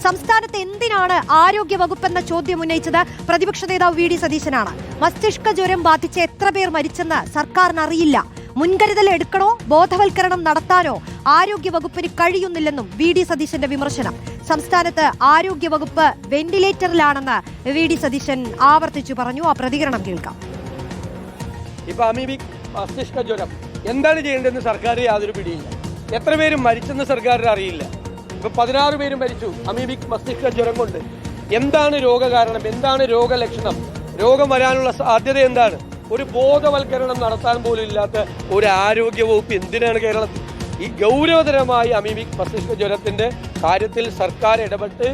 സംസ്ഥാനത്ത് എന്തിനാണ് ആരോഗ്യ വകുപ്പെന്ന ചോദ്യം ഉന്നയിച്ചത് പ്രതിപക്ഷ നേതാവ് വി ഡി സതീശനാണ്. മസ്തിഷ്ക ജ്വരം ബാധിച്ച് എത്ര പേർ മരിച്ചെന്ന് സർക്കാരിന് അറിയില്ല. മുൻകരുതൽ എടുക്കണോ ബോധവൽക്കരണം നടത്താനോ ആരോഗ്യ വകുപ്പിന് കഴിയുന്നില്ലെന്നും വി ഡി സതീശന്റെ വിമർശനം. സംസ്ഥാനത്ത് ആരോഗ്യ വകുപ്പ് വെന്റിലേറ്ററിലാണെന്ന് വി ഡി സതീശൻ ആവർത്തിച്ചു പറഞ്ഞു. ആ പ്രതികരണം കേൾക്കാം. ഇപ്പൊ അമീബിക് മസ്തിഷ്ക ജ്വരം എന്താണ് ചെയ്യേണ്ടതെന്ന് സർക്കാർ യാതൊരു പിടിയില്ല. എത്ര പേരും മരിച്ചെന്ന് സർക്കാരിന് അറിയില്ല. ഇപ്പൊ 16 പേരും മരിച്ചു അമീബിക് മസ്തിഷ്ക ജ്വരം കൊണ്ട്. എന്താണ് രോഗകാരണം, എന്താണ് രോഗലക്ഷണം, രോഗം വരാനുള്ള സാധ്യത എന്താണ്, ഒരു ബോധവൽക്കരണം നടത്താൻ പോലും ഇല്ലാത്ത ഒരു ആരോഗ്യ വകുപ്പ് എന്തിനാണ് കേരളത്തിൽ? ഈ ഗൗരവതരമായ അമീബിക് മസ്തിഷ്ക ജ്വരത്തിന്റെ കാര്യത്തിൽ സർക്കാർ ഇടപെട്ട്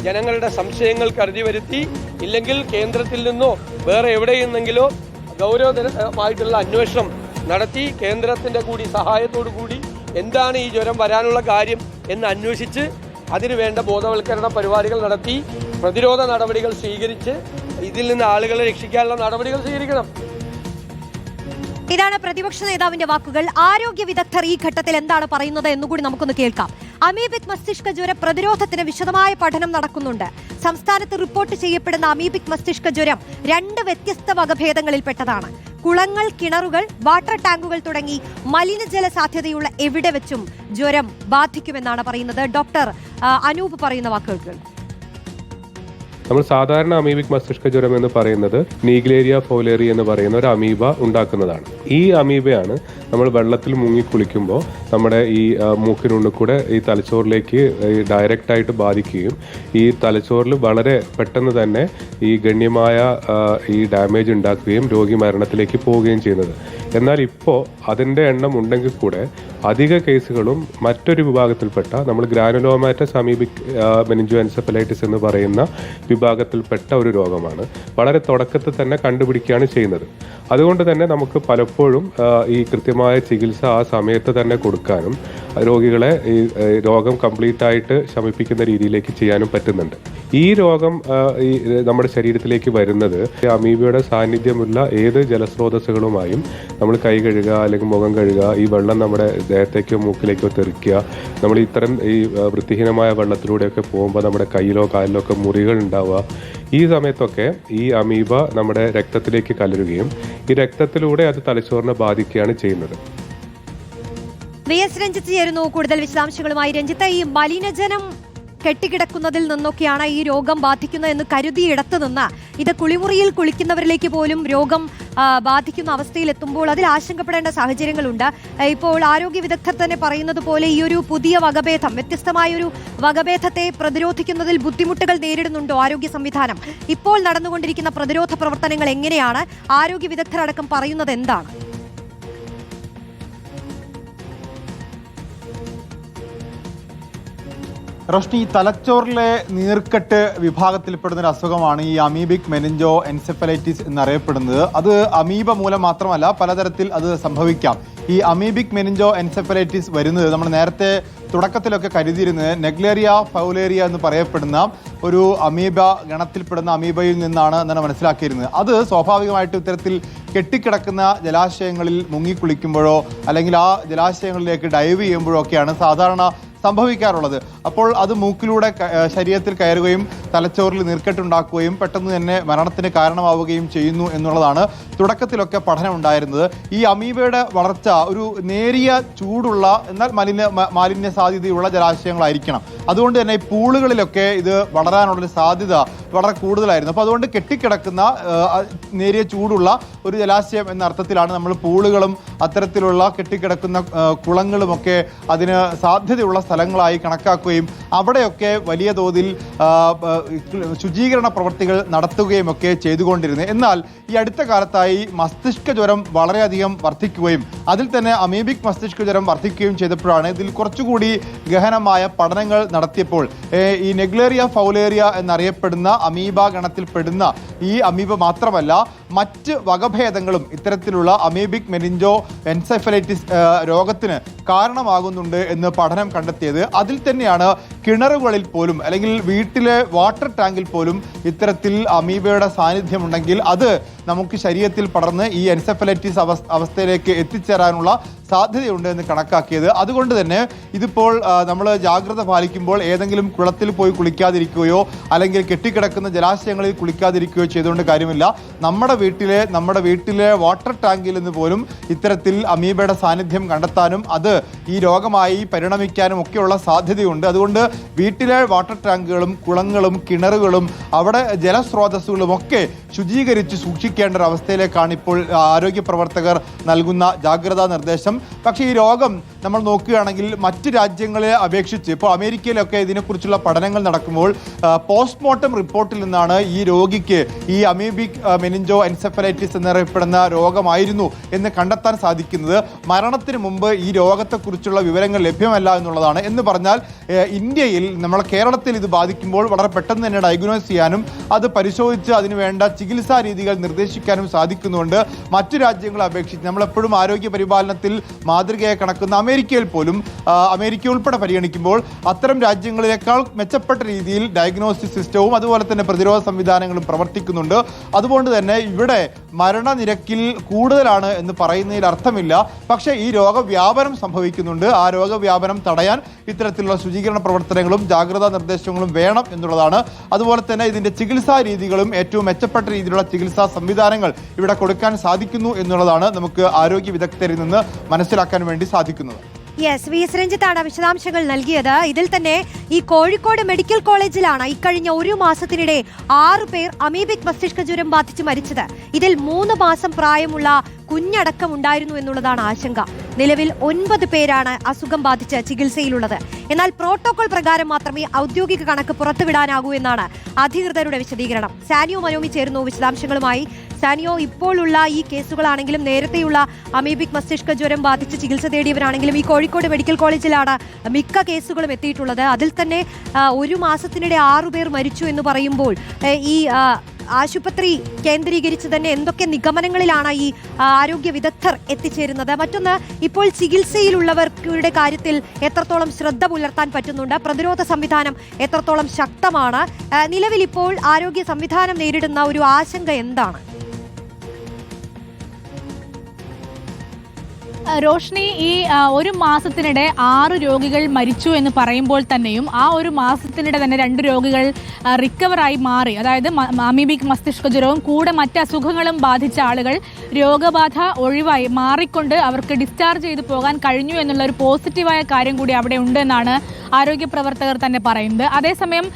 ജനങ്ങളുടെ സംശയങ്ങൾ കരുതി വരുത്തി, ഇല്ലെങ്കിൽ കേന്ദ്രത്തിൽ നിന്നോ വേറെ എവിടെ നിന്നെങ്കിലോ ഗൗരവതരമായിട്ടുള്ള അന്വേഷണം നടത്തി കേന്ദ്രത്തിന്റെ കൂടി സഹായത്തോടു കൂടി എന്താണ് ഈ ജ്വരം വരാനുള്ള കാര്യം എന്ന് അന്വേഷിച്ച് അതിനു വേണ്ട ബോധവൽക്കരണ പരിപാടികൾ നടത്തി പ്രതിരോധ നടപടികൾ സ്വീകരിച്ച് ഇതിൽ നിന്ന് ആളുകളെ രക്ഷിക്കാനുള്ള നടപടികൾ സ്വീകരിക്കണം. ഇതാണ് പ്രതിപക്ഷ നേതാവിന്റെ വാക്കുകൾ. ആരോഗ്യ വിദഗ്ധർ ഈ ഘട്ടത്തിൽ എന്താണ് പറയുന്നത് എന്നുകൂടി നമുക്കൊന്ന് കേൾക്കാം. അമീബിക് മസ്തിഷ്ക ജ്വര പ്രതിരോധത്തിന് വിശദമായ പഠനം നടക്കുന്നുണ്ട്. സംസ്ഥാനത്ത് റിപ്പോർട്ട് ചെയ്യപ്പെടുന്ന അമീബിക് മസ്തിഷ്ക ജ്വരം 2 വ്യത്യസ്ത വകഭേദങ്ങളിൽപ്പെട്ടതാണ്. കുളങ്ങൾ, കിണറുകൾ, വാട്ടർ ടാങ്കുകൾ തുടങ്ങി മലിനജല സാധ്യതയുള്ള എവിടെ വെച്ചും ജ്വരം ബാധിക്കുമെന്നാണ് പറയുന്നത്. ഡോക്ടർ അനൂപ് പറയുന്ന വാക്കുകൾ. നമ്മൾ സാധാരണ അമീബിക് മസ്തിഷ്ക ജ്വരം എന്ന് പറയുന്നത് നീഗ്ലേരിയ ഫൗലേറി എന്ന് പറയുന്ന ഒരു അമീബ ഉണ്ടാക്കുന്നതാണ്. ഈ അമീബയാണ് നമ്മൾ വെള്ളത്തിൽ മുങ്ങി കുളിക്കുമ്പോൾ നമ്മുടെ ഈ മൂക്കിനുള്ളിൽ കൂടെ ഈ തലച്ചോറിലേക്ക് ഡയറക്റ്റ് ആയിട്ട് ബാധിക്കുകയും ഈ തലച്ചോറിൽ വളരെ പെട്ടെന്ന് തന്നെ ഈ ഗണ്യമായ ഈ ഡാമേജ് ഉണ്ടാക്കുകയും രോഗി മരണത്തിലേക്ക് പോവുകയും ചെയ്യുന്നത്. എന്നാൽ ഇപ്പോൾ അതിൻ്റെ എണ്ണം ഉണ്ടെങ്കിൽ കൂടെ അധിക കേസുകളും മറ്റൊരു വിഭാഗത്തിൽപ്പെട്ട നമ്മൾ ഗ്രാനുലോമാറ്റസ് അമീബിക് മെനിഞ്ചോ എൻസെഫലൈറ്റിസ് എന്ന് പറയുന്ന വിഭാഗത്തിൽപ്പെട്ട ഒരു രോഗമാണ്. വളരെ തുടക്കത്തിൽ തന്നെ കണ്ടുപിടിക്കുകയാണ് ചെയ്യുന്നത്. അതുകൊണ്ട് തന്നെ നമുക്ക് പലപ്പോഴും ഈ കൃത്യമായ ചികിത്സ ആ സമയത്ത് തന്നെ കൊടുക്കാനും രോഗികളെ ഈ രോഗം കംപ്ലീറ്റ് ആയിട്ട് ശമിപ്പിക്കുന്ന രീതിയിലേക്ക് ചെയ്യാനും പറ്റുന്നുണ്ട്. ഈ രോഗം ഈ നമ്മുടെ ശരീരത്തിലേക്ക് വരുന്നത് അമീബയുടെ സാന്നിധ്യമുള്ള ഏത് ജലസ്രോതസ്സുകളുമായും നമ്മൾ കൈ കഴുകുക അല്ലെങ്കിൽ മുഖം കഴുകുക, ഈ വെള്ളം നമ്മുടെ ദേഹത്തേക്കോ മൂക്കിലേക്കോ തെറിക്കുക, നമ്മൾ ഇത്തരം ഈ വൃത്തിഹീനമായ വെള്ളത്തിലൂടെയൊക്കെ പോകുമ്പോൾ നമ്മുടെ കയ്യിലോ കാലിലോ ഒക്കെ മുറികൾ ഉണ്ടാവുക, ഈ സമയത്തൊക്കെ ഈ അമീബ നമ്മുടെ രക്തത്തിലേക്ക് കലരുകയും ഈ രക്തത്തിലൂടെ അത് തലച്ചോറിനെ ബാധിക്കുകയാണ് ചെയ്യുന്നത്. വി എസ് രഞ്ജിത്ത് ചേരുന്നു കൂടുതൽ വിശദാംശങ്ങളുമായി. രഞ്ജിത്ത്, ഈ മലിനജലം കെട്ടിക്കിടക്കുന്നതിൽ നിന്നൊക്കെയാണ് ഈ രോഗം ബാധിക്കുന്നത് എന്ന് കരുതിയിടത്ത് നിന്ന് ഇത് കുളിമുറിയിൽ കുളിക്കുന്നവരിലേക്ക് പോലും രോഗം ബാധിക്കുന്ന അവസ്ഥയിലെത്തുമ്പോൾ അതിൽ ആശങ്കപ്പെടേണ്ട സാഹചര്യങ്ങളുണ്ട്. ഇപ്പോൾ ആരോഗ്യ വിദഗ്ധർ തന്നെ പറയുന്നത് പോലെ ഈ ഒരു പുതിയ വകഭേദം, വ്യത്യസ്തമായൊരു വകഭേദത്തെ പ്രതിരോധിക്കുന്നതിൽ ബുദ്ധിമുട്ടുകൾ നേരിടുന്നുണ്ടോ ആരോഗ്യ സംവിധാനം? ഇപ്പോൾ നടന്നുകൊണ്ടിരിക്കുന്ന പ്രതിരോധ പ്രവർത്തനങ്ങൾ എങ്ങനെയാണ്? ആരോഗ്യ വിദഗ്ധർ അടക്കം പറയുന്നത് എന്താണ്? റോഷ്നി, തലച്ചോറിലെ നീർക്കെട്ട് വിഭാഗത്തിൽപ്പെടുന്ന ഒരു അസുഖമാണ് ഈ അമീബിക് മെനിഞ്ചോ എൻസെഫലൈറ്റിസ് എന്നറിയപ്പെടുന്നത്. അത് അമീബ മൂലം മാത്രമല്ല, പലതരത്തിൽ അത് സംഭവിക്കാം. ഈ അമീബിക് മെനിഞ്ചോ എൻസെഫലൈറ്റിസ് വരുന്നത് നമ്മൾ നേരത്തെ തുടക്കത്തിലൊക്കെ കരുതിയിരുന്നത് നെഗ്ലേറിയ ഫൗലേറിയ എന്ന് പറയപ്പെടുന്ന ഒരു അമീബ ഗണത്തിൽപ്പെടുന്ന അമീബയിൽ നിന്നാണ് എന്നാണ് മനസ്സിലാക്കിയിരുന്നത്. അത് സ്വാഭാവികമായിട്ട് ഇത്തരത്തിൽ കെട്ടിക്കിടക്കുന്ന ജലാശയങ്ങളിൽ മുങ്ങിക്കുളിക്കുമ്പോഴോ അല്ലെങ്കിൽ ആ ജലാശയങ്ങളിലേക്ക് ഡൈവ് ചെയ്യുമ്പോഴോ ഒക്കെയാണ് സാധാരണ സംഭവിക്കാറുള്ളത്. അപ്പോൾ അത് മൂക്കിലൂടെ ശരീരത്തിൽ കയറുകയും തലച്ചോറിൽ നീർക്കെട്ടുണ്ടാക്കുകയും പെട്ടെന്ന് തന്നെ മരണത്തിന് കാരണമാവുകയും ചെയ്യുന്നു എന്നുള്ളതാണ് തുടക്കത്തിലൊക്കെ പഠനം ഉണ്ടായിരുന്നത്. ഈ അമീബയുടെ വളർച്ച ഒരു നേരിയ ചൂടുള്ള എന്നാൽ മാലിന്യ സാധ്യതയുള്ള ജലാശയങ്ങളായിരിക്കണം. അതുകൊണ്ട് തന്നെ ഈ പൂളുകളിലൊക്കെ ഇത് വളരാനുള്ളൊരു സാധ്യത വളരെ കൂടുതലായിരുന്നു. അപ്പോൾ അതുകൊണ്ട് കെട്ടിക്കിടക്കുന്ന നേരിയ ചൂടുള്ള ഒരു ജലാശയം എന്ന അർത്ഥത്തിലാണ് നമ്മൾ പൂളുകളും അത്തരത്തിലുള്ള കെട്ടിക്കിടക്കുന്ന കുളങ്ങളുമൊക്കെ അതിന് സാധ്യതയുള്ള സ്ഥലങ്ങളായി കണക്കാക്കുകയും അവിടെയൊക്കെ വലിയ തോതിൽ ശുചീകരണ പ്രവർത്തികൾ നടത്തുകയും ഒക്കെ ചെയ്തുകൊണ്ടിരുന്നത്. എന്നാൽ ഈ അടുത്ത കാലത്തായി മസ്തിഷ്ക ജ്വരം വളരെയധികം വർദ്ധിക്കുകയും അതിൽ തന്നെ അമീബിക് മസ്തിഷ്ക ജ്വരം വർദ്ധിക്കുകയും ചെയ്തപ്പോഴാണ് ഇതിൽ കുറച്ചുകൂടി ഗഹനമായ പഠനങ്ങൾ നടത്തിയപ്പോൾ ഈ നെഗ്ലേറിയ ഫൗലേറിയ എന്നറിയപ്പെടുന്ന അമീബ ഗണത്തിൽപ്പെടുന്ന ഈ അമീബ മാത്രമല്ല മറ്റ് വകഭേദങ്ങളും ഇത്തരത്തിലുള്ള അമീബിക് മെനിഞ്ചോ എൻസെഫലൈറ്റിസ് രോഗത്തിന് കാരണമാകുന്നുണ്ട് എന്ന് പഠനം കണ്ടെത്തിയത്. അതിൽ തന്നെയാണ് കിണറുകളിൽ പോലും അല്ലെങ്കിൽ വീട്ടിലെ വാട്ടർ ടാങ്കിൽ പോലും ഇത്തരത്തിൽ അമീബയുടെ സാന്നിധ്യമുണ്ടെങ്കിൽ അത് നമുക്ക് ശരീരത്തിൽ പടർന്ന് ഈ എൻസെഫലൈറ്റിസ് അവസ്ഥയിലേക്ക് എത്തിച്ചേരാനുള്ള സാധ്യതയുണ്ട് എന്ന് കണക്കാക്കിയത്. അതുകൊണ്ട് തന്നെ ഇതിപ്പോൾ നമ്മൾ ജാഗ്രത പാലിക്കുമ്പോൾ ഏതെങ്കിലും കുളത്തിൽ പോയി കുളിക്കാതിരിക്കുകയോ അല്ലെങ്കിൽ കെട്ടിക്കിടക്കുന്ന ജലാശയങ്ങളിൽ കുളിക്കാതിരിക്കുകയോ ചെയ്തുകൊണ്ട് കാര്യമില്ല. നമ്മുടെ വീട്ടിലെ വാട്ടർ ടാങ്കിൽ നിന്ന് പോലും ഇത്തരത്തിൽ അമീബയുടെ സാന്നിധ്യം കണ്ടെത്താനും അത് ഈ രോഗമായി പരിണമിക്കാനും ഒക്കെയുള്ള സാധ്യതയുണ്ട്. അതുകൊണ്ട് വീട്ടിലെ വാട്ടർ ടാങ്കുകളും കുളങ്ങളും കിണറുകളും അവിടെ ജലസ്രോതസ്സുകളും ഒക്കെ ശുചീകരിച്ച് സൂക്ഷിക്കേണ്ട ഒരു അവസ്ഥയിലേക്കാണ് ഇപ്പോൾ ആരോഗ്യ പ്രവർത്തകർ നൽകുന്ന ജാഗ്രതാ നിർദ്ദേശം. പക്ഷേ ഈ രോഗം നമ്മൾ നോക്കുകയാണെങ്കിൽ മറ്റ് രാജ്യങ്ങളെ അപേക്ഷിച്ച് ഇപ്പോൾ അമേരിക്കയിലൊക്കെ ഇതിനെക്കുറിച്ചുള്ള പഠനങ്ങൾ നടക്കുമ്പോൾ പോസ്റ്റ്മോർട്ടം റിപ്പോർട്ടിൽ നിന്നാണ് ഈ രോഗിക്ക് ഈ അമീബിക് മെനിഞ്ചോ എൻസെഫലൈറ്റിസ് എന്നറിയപ്പെടുന്ന രോഗമായിരുന്നു എന്ന് കണ്ടെത്താൻ സാധിക്കുന്നത്. മരണത്തിന് മുമ്പ് ഈ രോഗത്തെക്കുറിച്ചുള്ള വിവരങ്ങൾ ലഭ്യമല്ല എന്നുള്ളതാണ്. എന്ന് പറഞ്ഞാൽ ഇന്ത്യയിൽ നമ്മളെ കേരളത്തിൽ ഇത് ബാധിക്കുമ്പോൾ വളരെ പെട്ടെന്ന് തന്നെ ഡയഗ്നോസ് ചെയ്യാനും അത് പരിശോധിച്ച് അതിന് വേണ്ട ചികിത്സാ രീതികൾ നിർദ്ദേശിക്കാനും സാധിക്കുന്നുണ്ട്. മറ്റു രാജ്യങ്ങളെ അപേക്ഷിച്ച് നമ്മളെപ്പോഴും ആരോഗ്യ പരിപാലനത്തിൽ മാതൃകയെ കണക്കുന്ന അമേരിക്കയിൽ പോലും അമേരിക്ക ഉൾപ്പെടെ പരിഗണിക്കുമ്പോൾ അത്തരം രാജ്യങ്ങളിലേക്കാൾ മെച്ചപ്പെട്ട രീതിയിൽ ഡയഗ്നോസ്റ്റിക് സിസ്റ്റവും അതുപോലെ തന്നെ പ്രതിരോധ സംവിധാനങ്ങളും പ്രവർത്തിക്കുന്നുണ്ട്. അതുകൊണ്ട് തന്നെ ഇവിടെ മരണനിരക്കിൽ കൂടുതലാണ് എന്ന് പറയുന്നതിൽ അർത്ഥമില്ല. പക്ഷേ ഈ രോഗവ്യാപനം സംഭവിക്കുന്നുണ്ട്. ആ രോഗവ്യാപനം തടയാൻ ഇത്തരത്തിലുള്ള ശുചീകരണ പ്രവർത്തനങ്ങളും ജാഗ്രതാ നിർദ്ദേശങ്ങളും വേണം എന്നുള്ളതാണ്. അതുപോലെ തന്നെ ഇതിന്റെ ചികിത്സാ രീതികളും ഏറ്റവും മെച്ചപ്പെട്ട രീതിയിലുള്ള ചികിത്സാ സംവിധാനങ്ങൾ ഇവിടെ കൊടുക്കാൻ സാധിക്കുന്നു എന്നുള്ളതാണ് നമുക്ക് ആരോഗ്യ വിദഗ്ധരിൽ നിന്ന് മനസ്സിലാക്കാൻ വേണ്ടി സാധിക്കുന്നത്. യെസ്, വി എസ് രഞ്ജിത്താണ് വിശദാംശങ്ങൾ നൽകിയത്. ഇതിൽ തന്നെ ഈ കോഴിക്കോട് മെഡിക്കൽ കോളേജിലാണ് ഇക്കഴിഞ്ഞ 1 മാസത്തിനിടെ 6 പേർ അമീബിക് മസ്തിഷ്ക ജ്വരം ബാധിച്ച് മരിച്ചത്. ഇതിൽ 3 മാസം പ്രായമുള്ള കുഞ്ഞടക്കം ഉണ്ടായിരുന്നു എന്നുള്ളതാണ് ആശങ്ക. നിലവിൽ 9 പേരാണ് അസുഖം ബാധിച്ച് ചികിത്സയിലുള്ളത്. എന്നാൽ പ്രോട്ടോകോൾ പ്രകാരം മാത്രമേ ഔദ്യോഗിക കണക്ക് പുറത്തുവിടാനാകൂ എന്നാണ് അധികൃതരുടെ വിശദീകരണം. സാനിയോ മനോമി ചേരുന്നു വിശദാംശങ്ങളുമായി. സാനിയോ, ഇപ്പോഴുള്ള ഈ കേസുകളാണെങ്കിലും നേരത്തെയുള്ള അമീബിക് മസ്തിഷ്ക ജ്വരം ബാധിച്ച് ചികിത്സ തേടിയവരാണെങ്കിലും ഈ കോഴിക്കോട് മെഡിക്കൽ കോളേജിലാണ് മിക്ക കേസുകളും എത്തിയിട്ടുള്ളത്. അതിൽ തന്നെ 1 മാസത്തിനിടെ 6 പേർ മരിച്ചു എന്ന് പറയുമ്പോൾ ഈ ആശുപത്രി കേന്ദ്രീകരിച്ച് തന്നെ എന്തൊക്കെ നിഗമനങ്ങളിലാണ് ഈ ആരോഗ്യ വിദഗ്ധർ എത്തിച്ചേരുന്നത്? മറ്റൊന്ന്, ഇപ്പോൾ ചികിത്സയിലുള്ളവരുടെ കാര്യത്തിൽ എത്രത്തോളം ശ്രദ്ധ പുലർത്താൻ പറ്റുന്നുണ്ട്? പ്രതിരോധ സംവിധാനം എത്രത്തോളം ശക്തമാണ്? നിലവിൽ ഇപ്പോൾ ആരോഗ്യ സംവിധാനം നേരിടുന്ന ഒരു ആശങ്ക എന്താണ്? റോഷ്നി, ഈ 1 മാസത്തിനിടെ 6 രോഗികൾ മരിച്ചു എന്ന് പറയുമ്പോൾ തന്നെയും ആ 1 മാസത്തിനിടെ തന്നെ 2 രോഗികൾ റിക്കവറായി മാറി. അതായത് അമീബിക് മസ്തിഷ്ക ജ്വരവും കൂടെ മറ്റ് അസുഖങ്ങളും ബാധിച്ച ആളുകൾ രോഗബാധ ഒഴിവായി മാറിക്കൊണ്ട് അവർക്ക് ഡിസ്ചാർജ് ചെയ്തു പോകാൻ കഴിഞ്ഞു എന്നുള്ള ഒരു പോസിറ്റീവായ കാര്യം കൂടി അവിടെ ഉണ്ട് എന്നാണ് ആരോഗ്യ പ്രവർത്തകർ തന്നെ പറയുന്നത്. അതേസമയം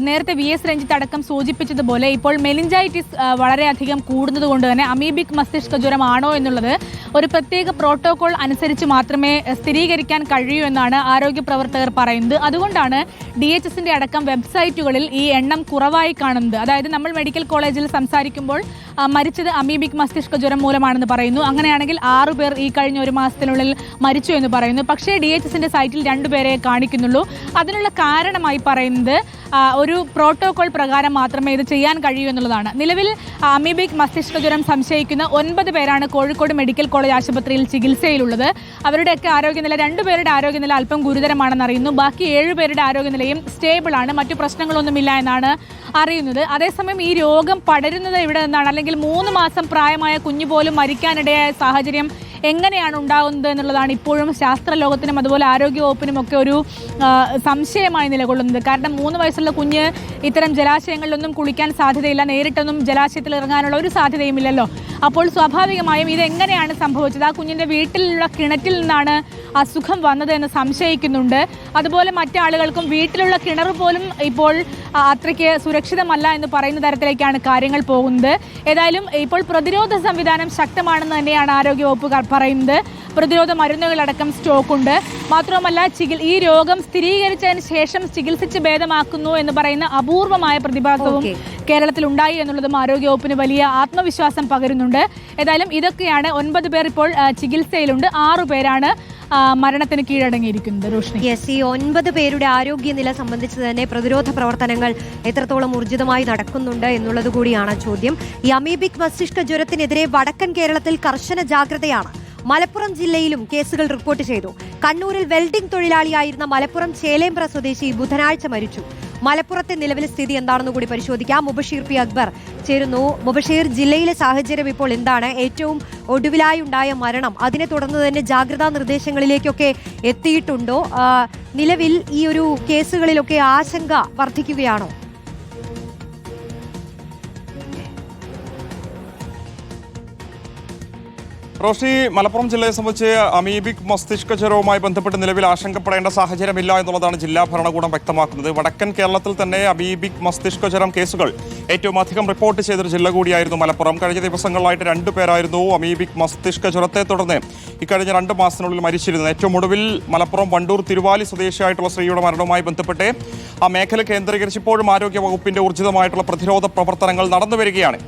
നേരത്തെ വി എസ് രഞ്ജിത്ത് അടക്കം സൂചിപ്പിച്ചതുപോലെ ഇപ്പോൾ മെനിഞ്ചൈറ്റിസ് വളരെയധികം കൂടുന്നത് കൊണ്ട് തന്നെ അമീബിക് മസ്തിഷ്ക ജ്വരമാണോ എന്നുള്ളത് ഒരു പ്രത്യേക പ്രോട്ടോകോൾ അനുസരിച്ച് മാത്രമേ സ്ഥിരീകരിക്കാൻ കഴിയൂ എന്നാണ് ആരോഗ്യ പ്രവർത്തകർ പറയുന്നത്. അതുകൊണ്ടാണ് DHSന്റെ അടക്കം വെബ്സൈറ്റുകളിൽ ഈ എണ്ണം കുറവായി കാണുന്നത്. അതായത് നമ്മൾ മെഡിക്കൽ കോളേജിൽ സംസാരിക്കുമ്പോൾ മരിച്ചത് അമീബിക് മസ്തിഷ്ക ജ്വരം മൂലമാണെന്ന് പറയുന്നു. അങ്ങനെയാണെങ്കിൽ 6 പേർ ഈ കഴിഞ്ഞ 1 മാസത്തിനുള്ളിൽ മരിച്ചു എന്ന് പറയുന്നു. പക്ഷേ DHSന്റെ സൈറ്റിൽ 2 പേരെ കാണിക്കുന്നുള്ളൂ. അതിനുള്ള കാരണമായി പറയുന്നത് ഒരു പ്രോട്ടോകോൾ പ്രകാരം മാത്രമേ ഇത് ചെയ്യാൻ കഴിയൂ എന്നുള്ളതാണ്. നിലവിൽ അമീബിക് മസ്തിഷ്ക ജ്വരം സംശയിക്കുന്ന 9 പേരാണ് കോഴിക്കോട് മെഡിക്കൽ കോളേജ് ആശുപത്രിയിൽ ചികിത്സയിലുള്ളത്. അവരുടെയൊക്കെ ആരോഗ്യനില, 2 പേരുടെ ആരോഗ്യനില അല്പം ഗുരുതരമാണെന്ന് അറിയുന്നു. ബാക്കി 7 പേരുടെ ആരോഗ്യനിലയും സ്റ്റേബിൾ ആണ്, മറ്റു പ്രശ്നങ്ങളൊന്നുമില്ല എന്നാണ് അറിയുന്നത്. അതേസമയം ഈ രോഗം പടരുന്നത് എവിടെ നിന്നാണ്, അല്ലെങ്കിൽ 3 മാസം പ്രായമായ കുഞ്ഞു പോലും മരിക്കാനിടയായ സാഹചര്യം എങ്ങനെയാണ് ഉണ്ടാകുന്നത് എന്നുള്ളതാണ് ഇപ്പോഴും ശാസ്ത്രലോകത്തിനും അതുപോലെ ആരോഗ്യവകുപ്പിനും ഒക്കെ ഒരു സംശയമായി നിലകൊള്ളുന്നത്. കാരണം 3 വയസ്സുള്ള കുഞ്ഞ് ഇത്തരം ജലാശയങ്ങളിലൊന്നും കുളിക്കാൻ സാധ്യതയില്ല, നേരിട്ടൊന്നും ജലാശയത്തിൽ ഇറങ്ങാനുള്ള ഒരു സാധ്യതയുമില്ലല്ലോ. അപ്പോൾ സ്വാഭാവികമായും ഇതെങ്ങനെയാണ് സംഭവിച്ചത്? ആ കുഞ്ഞിൻ്റെ വീട്ടിലുള്ള കിണറ്റിൽ നിന്നാണ് അസുഖം വന്നത് എന്ന് സംശയിക്കുന്നുണ്ട്. അതുപോലെ മറ്റാളുകൾക്കും വീട്ടിലുള്ള കിണർ പോലും ഇപ്പോൾ അത്രയ്ക്ക് സുരക്ഷിതമല്ല എന്ന് പറയുന്ന തരത്തിലേക്കാണ് കാര്യങ്ങൾ പോകുന്നത്. ഏതായാലും ഇപ്പോൾ പ്രതിരോധ സംവിധാനം ശക്തമാണെന്ന് തന്നെയാണ് ആരോഗ്യവകുപ്പ് പറയുന്നത്. പ്രതിരോധ മരുന്നുകളടക്കം സ്റ്റോക്കുണ്ട്. മാത്രവുമല്ല, ഈ രോഗം സ്ഥിരീകരിച്ചതിന് ശേഷം ചികിത്സിച്ച് ഭേദമാക്കുന്നു എന്ന് പറയുന്ന അപൂർവമായ പ്രതിഭാസവും കേരളത്തിൽ ഉണ്ടായി എന്നുള്ളതും ആരോഗ്യവകുപ്പിന് വലിയ ആത്മവിശ്വാസം പകരുന്നുണ്ട്. ഏതായാലും ഇതൊക്കെയാണ്. 9 പേർ ഇപ്പോൾ ചികിത്സയിലുണ്ട്, 6 പേരാണ് മരണത്തിന് കീഴടങ്ങിയിരിക്കുന്നത്. റോഷ്നി, യെസ്, ഈ 9 പേരുടെ ആരോഗ്യനില സംബന്ധിച്ച് തന്നെ പ്രതിരോധ പ്രവർത്തനങ്ങൾ എത്രത്തോളം ഊർജിതമായി നടക്കുന്നുണ്ട് എന്നുള്ളത് കൂടിയാണ് ചോദ്യം. ഈ അമീബിക് മസ്തിഷ്ക ജ്വരത്തിനെതിരെ വടക്കൻ കേരളത്തിൽ കർശന ജാഗ്രതയാണ്. മലപ്പുറം ജില്ലയിലും കേസുകൾ റിപ്പോർട്ട് ചെയ്തു. കണ്ണൂരിൽ വെൽഡിംഗ് തൊഴിലാളിയായിരുന്ന മലപ്പുറം ചേലേമ്പ്ര സ്വദേശി ബുധനാഴ്ച മരിച്ചു. മലപ്പുറത്തെ നിലവിലെ സ്ഥിതി എന്താണെന്ന് കൂടി പരിശോധിക്കാം. മുബഷീർ പി അക്ബർ ചേരുന്നു. മുബഷീർ, ജില്ലയിലെ സാഹചര്യം ഇപ്പോൾ എന്താണ്? ഏറ്റവും ഒടുവിലായി ഉണ്ടായ മരണം, അതിനെ തുടർന്ന് തന്നെ ജാഗ്രതാ നിർദ്ദേശങ്ങളിലേക്കൊക്കെ എത്തിയിട്ടുണ്ടോ? നിലവിൽ ഈ ഒരു കേസുകളിലൊക്കെ ആശങ്ക വർദ്ധിക്കുകയാണോ? റോഷി, മലപ്പുറം ജില്ലയെ സംബന്ധിച്ച് അമീബിക് മസ്തിഷ്ക ജ്വരവുമായി ബന്ധപ്പെട്ട് നിലവിൽ ആശങ്കപ്പെടേണ്ട സാഹചര്യമില്ല എന്നുള്ളതാണ് ജില്ലാ ഭരണകൂടം വ്യക്തമാക്കുന്നത്. വടക്കൻ കേരളത്തിൽ തന്നെ അമീബിക് മസ്തിഷ്ക ജ്വരം കേസുകൾ ഏറ്റവും അധികം റിപ്പോർട്ട് ചെയ്തൊരു ജില്ല കൂടിയായിരുന്നു മലപ്പുറം. കഴിഞ്ഞ ദിവസങ്ങളിലായിട്ട് 2 പേരായിരുന്നു അമീബിക് മസ്തിഷ്ക ജ്വരത്തെ തുടർന്ന് ഇക്കഴിഞ്ഞ 2 മാസത്തിനുള്ളിൽ മരിച്ചിരുന്നത്. ഏറ്റവും ഒടുവിൽ മലപ്പുറം വണ്ടൂർ തിരുവാലി സ്വദേശിയായിട്ടുള്ള സ്ത്രീയുടെ മരണവുമായി ബന്ധപ്പെട്ട് ആ മേഖല കേന്ദ്രീകരിച്ച് ഇപ്പോഴും ആരോഗ്യ വകുപ്പിന്റെ ഊർജിതമായിട്ടുള്ള പ്രതിരോധ പ്രവർത്തനങ്ങൾ നടന്നു വരികയാണ്.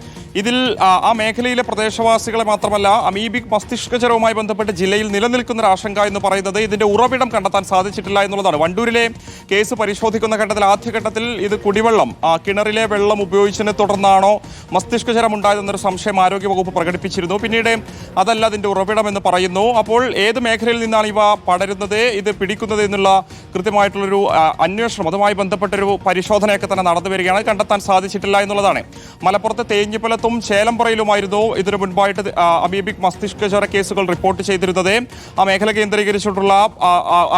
ഇതിൽ ആ മേഖലയിലെ പ്രദേശവാസികളെ മാത്രമല്ല, അമീബിക് മസ്തിഷ്ക ജ്വരവുമായി ബന്ധപ്പെട്ട് ജില്ലയിൽ നിലനിൽക്കുന്ന ഒരു ആശങ്ക എന്ന് പറയുന്നത് ഇതിന്റെ ഉറവിടം കണ്ടെത്താൻ സാധിച്ചിട്ടില്ല എന്നുള്ളതാണ്. വണ്ടൂരിലെ കേസ് പരിശോധിക്കുന്ന ഘട്ടത്തിൽ ആദ്യഘട്ടത്തിൽ ഇത് കുടിവെള്ളം, കിണറിലെ വെള്ളം ഉപയോഗിച്ചതിനെ തുടർന്നാണോ മസ്തിഷ്ക ജ്വരം ഉണ്ടായതെന്നൊരു സംശയം ആരോഗ്യവകുപ്പ് പ്രകടിപ്പിച്ചിരുന്നു. പിന്നീട് അതല്ല അതിന്റെ ഉറവിടം എന്ന് പറയുന്നു. അപ്പോൾ ഏത് മേഖലയിൽ നിന്നാണ് ഇവ പടരുന്നത്, ഇത് പിടിക്കുന്നത് എന്നുള്ള കൃത്യമായിട്ടുള്ളൊരു അന്വേഷണം, അതുമായി ബന്ധപ്പെട്ടൊരു പരിശോധനയൊക്കെ തന്നെ നടന്നു വരികയാണ്. കണ്ടെത്താൻ സാധിച്ചിട്ടില്ല എന്നുള്ളതാണ്. മലപ്പുറത്തെ തേഞ്ഞിപ്പലത്തും ചേലമ്പ്രയിലുമായിരുന്നു ഇതിനു മുൻപായിട്ട് അമീബിക് മസ്തിഷ്ക ജ്വര കേസുകൾ റിപ്പോർട്ട് ചെയ്തിരുന്നത്. ആ മേഖല കേന്ദ്രീകരിച്ചിട്ടുള്ള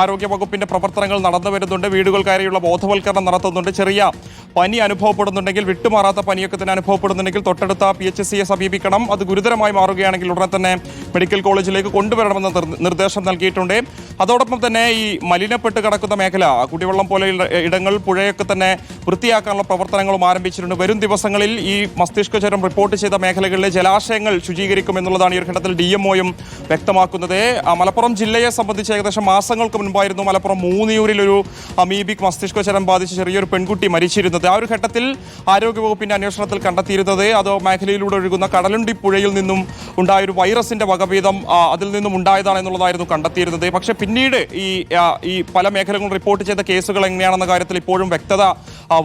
ആരോഗ്യ വകുപ്പിന്റെ പ്രവർത്തനങ്ങൾ നടന്നു വരുന്നുണ്ട്. വീടുകൾ കയറിയുള്ള ബോധവൽക്കരണം നടത്തുന്നുണ്ട്. ചെറിയ പനി അനുഭവപ്പെടുന്നുണ്ടെങ്കിൽ, വിട്ടുമാറാത്ത പനിയൊക്കെ തന്നെ അനുഭവപ്പെടുന്നുണ്ടെങ്കിൽ തൊട്ടടുത്ത PHCയെ സമീപിക്കണം. അത് ഗുരുതരമായി മാറുകയാണെങ്കിൽ ഉടനെ തന്നെ മെഡിക്കൽ കോളേജിലേക്ക് കൊണ്ടുവരണമെന്ന നിർദ്ദേശം നൽകിയിട്ടുണ്ട്. അതോടൊപ്പം തന്നെ ഈ മലിനപ്പെട്ട് കിടക്കുന്ന മേഖല, കുടിവെള്ളം പോലെയുള്ള ഇടങ്ങൾ, പുഴയൊക്കെ തന്നെ വൃത്തിയാക്കാനുള്ള പ്രവർത്തനങ്ങളും ആരംഭിച്ചിട്ടുണ്ട്. വരും ദിവസങ്ങളിൽ ഈ മസ്തിഷ്ക ജ്വരം റിപ്പോർട്ട് ചെയ്ത മേഖലകളിലെ ജലാശയങ്ങൾ ശുചീകരിക്കുമെന്നുള്ളതാണ് ഈ ഒരു ഘട്ടത്തിൽ DMOയും വ്യക്തമാക്കുന്നത്. മലപ്പുറം ജില്ലയെ സംബന്ധിച്ച് ഏകദേശം മാസങ്ങൾക്ക് മുൻപായിരുന്നു മലപ്പുറം മൂന്നിയൂരിലൊരു അമീബിക് മസ്തിഷ്ക ജ്വരം ബാധിച്ച് ചെറിയൊരു പെൺകുട്ടി മരിച്ചിരുന്നത്. ആ ഒരു ഘട്ടത്തിൽ ആരോഗ്യവകുപ്പിന്റെ അന്വേഷണത്തിൽ കണ്ടെത്തിയിരുന്നത് അത് മേഖലയിലൂടെ ഒഴുകുന്ന കടലുണ്ടി പുഴയിൽ നിന്നും ഉണ്ടായൊരു വൈറസിന്റെ വകഭേദം അതിൽ നിന്നും ഉണ്ടായതാണെന്നുള്ളതായിരുന്നു കണ്ടെത്തിയിരുന്നത്. പക്ഷേ പിന്നീട് ഈ പല മേഖലകളും റിപ്പോർട്ട് ചെയ്ത കേസുകൾ എങ്ങനെയാണെന്ന കാര്യത്തിൽ ഇപ്പോഴും വ്യക്തത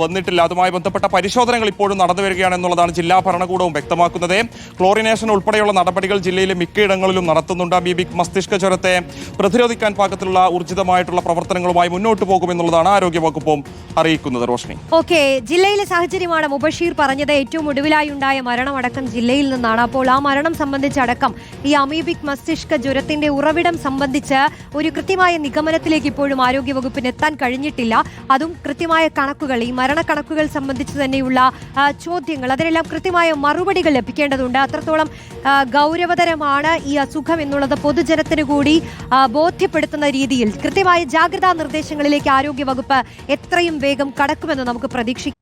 വന്നിട്ടില്ല. അതുമായി ബന്ധപ്പെട്ട പരിശോധനകൾ ഇപ്പോഴും നടന്നു വരികയാണെന്നുള്ളതാണ് ജില്ലാ ഭരണകൂടവും വ്യക്തമാക്കുന്നത്. ക്ലോറിനേഷൻ ഉൾപ്പെടെയുള്ള നടപടികൾ ജില്ലയിലെ മിക്കയിടങ്ങളിലും നടത്തുന്നുണ്ട്. അമീബിക് മസ്തിഷ്ക ജ്വരത്തെ പ്രതിരോധിക്കാൻ പാകത്തിലുള്ള ഊർജിതമായിട്ടുള്ള പ്രവർത്തനങ്ങളുമായി മുന്നോട്ട് പോകുമെന്നുള്ളതാണ് ആരോഗ്യവകുപ്പും അറിയിക്കുന്നത്. റോഷ്നി, ഓക്കെ, ജില്ലയിലെ സാഹചര്യമാണ് മുബഷീർ പറഞ്ഞത്. ഏറ്റവും ഒടുവിലായി ഉണ്ടായ മരണമടക്കം ജില്ലയിൽ നിന്നാണ്. അപ്പോൾ ആ മരണം സംബന്ധിച്ചടക്കം ഈ അമീബിക് മസ്തിഷ്ക ജ്വരത്തിന്റെ ഉറവിടം സംബന്ധിച്ച് ഒരു കൃത്യമായ നിഗമനത്തിലേക്ക് ഇപ്പോഴും ആരോഗ്യവകുപ്പിന് എത്താൻ കഴിഞ്ഞിട്ടില്ല. അതും കൃത്യമായ കണക്കുകൾ, ഈ മരണക്കണക്കുകൾ സംബന്ധിച്ച് തന്നെയുള്ള ചോദ്യങ്ങൾ, അതിനെല്ലാം കൃത്യമായ മറുപടികൾ ലഭിക്കേണ്ടതുണ്ട്. അത്രത്തോളം ഗൗരവതരമാണ് ഈ അസുഖം എന്നുള്ളത് പൊതുജനത്തിന് കൂടി ബോധ്യപ്പെടുത്തുന്ന രീതിയിൽ കൃത്യമായ ജാഗ്രതാ നിർദ്ദേശങ്ങളിലേക്ക് ആരോഗ്യവകുപ്പ് എത്രയും വേഗം കടക്കുമെന്ന് നമുക്ക് പ്രതീക്ഷിക്കാം.